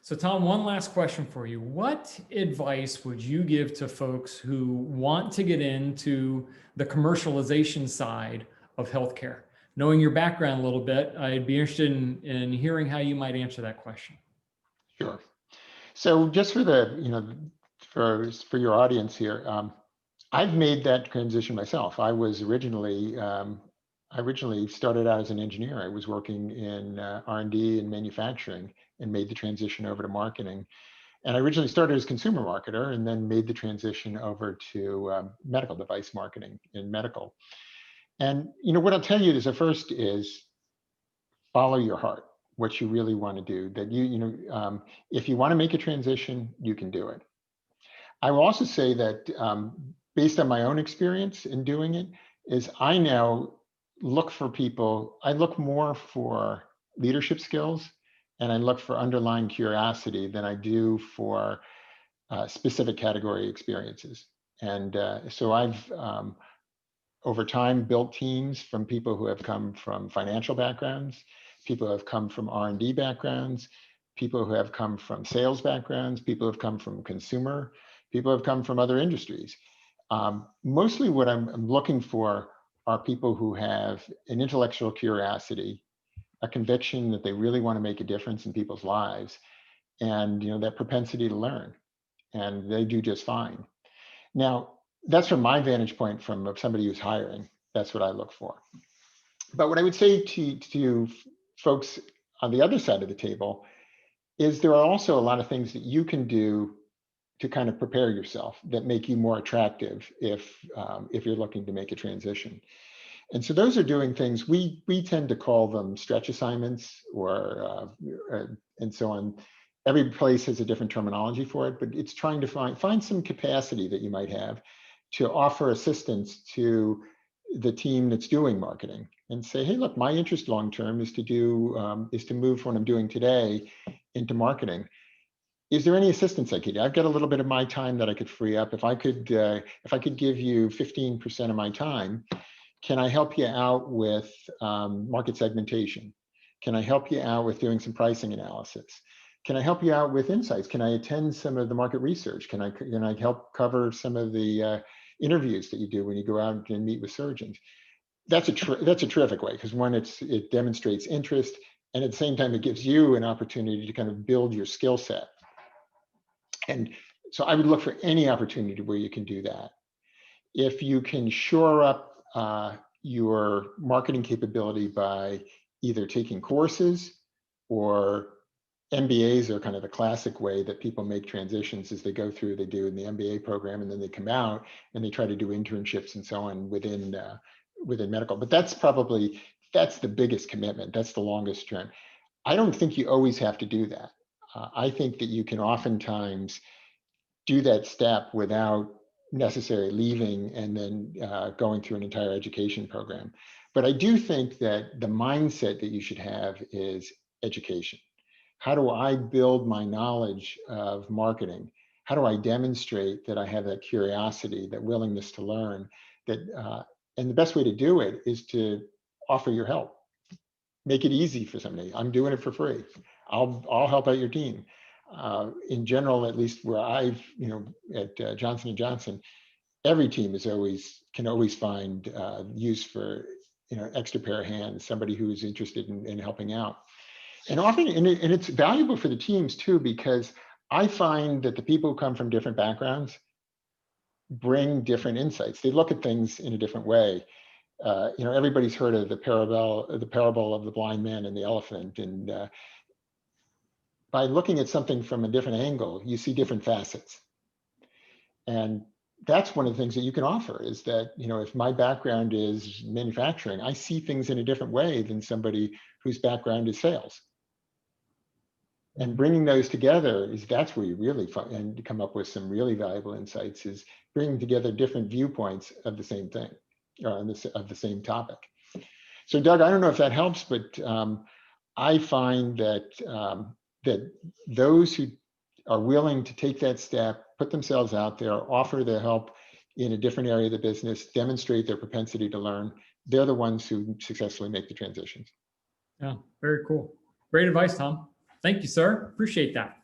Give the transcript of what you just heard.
So Tom, one last question for you. What advice would you give to folks who want to get into the commercialization side of healthcare? Knowing your background a little bit, I'd be interested in hearing how you might answer that question. Sure. So just for the, for your audience here, I've made that transition myself. I originally started out as an engineer. I was working in R&D and manufacturing and made the transition over to marketing. And I originally started as a consumer marketer and then made the transition over to medical device marketing in medical. And what I'll tell you is the first is follow your heart, what you really want to do. That if you want to make a transition, you can do it. I will also say that based on my own experience in doing it, is I now look for people. I look more for leadership skills, and I look for underlying curiosity than I do for specific category experiences. And so I've over time built teams from people who have come from financial backgrounds, people who have come from R&D backgrounds, people who have come from sales backgrounds, people who have come from consumer, people who have come from other industries. Mostly what I'm looking for are people who have an intellectual curiosity, a conviction that they really want to make a difference in people's lives, and that propensity to learn, and they do just fine. Now, that's from my vantage point from somebody who's hiring. That's what I look for. But what I would say to folks on the other side of the table is there are also a lot of things that you can do to kind of prepare yourself that make you more attractive if you're looking to make a transition. And so those are doing things, we tend to call them stretch assignments or and so on. Every place has a different terminology for it, but it's trying to find some capacity that you might have to offer assistance to the team that's doing marketing and say, hey, look, my interest long-term is to move what I'm doing today into marketing. Is there any assistance I could? I've got a little bit of my time that I could free up. If I could give you 15% of my time, can I help you out with market segmentation? Can I help you out with doing some pricing analysis? Can I help you out with insights? Can I attend some of the market research? Can I help cover some of the interviews that you do when you go out and meet with surgeons? That's a terrific way, because one, it demonstrates interest, and at the same time, it gives you an opportunity to kind of build your skill set. And so I would look for any opportunity where you can do that. If you can shore up your marketing capability by either taking courses, or MBAs are kind of the classic way that people make transitions as they go through. They do in the MBA program, and then they come out and they try to do internships and so on within medical. But that's the biggest commitment. That's the longest term. I don't think you always have to do that. I think that you can oftentimes do that step without necessarily leaving and then going through an entire education program. But I do think that the mindset that you should have is education. How do I build my knowledge of marketing? How do I demonstrate that I have that curiosity, that willingness to learn? And the best way to do it is to offer your help. Make it easy for somebody. I'm doing it for free. I'll help out your team. In general, at least where I've, at Johnson & Johnson, every team can always find use for, extra pair of hands, somebody who is interested in helping out. And often, and it's valuable for the teams too, because I find that the people who come from different backgrounds bring different insights. They look at things in a different way. Everybody's heard of the parable of the blind man and the elephant. And by looking at something from a different angle, you see different facets. And that's one of the things that you can offer, is that, if my background is manufacturing, I see things in a different way than somebody whose background is sales. And bringing those together that's where you really and come up with some really valuable insights, is bringing together different viewpoints of the same thing, of the same topic. So Doug, I don't know if that helps, but I find that that those who are willing to take that step, put themselves out there, offer their help in a different area of the business, demonstrate their propensity to learn, they're the ones who successfully make the transitions. Yeah, very cool. Great advice, Tom. Thank you, sir. Appreciate that.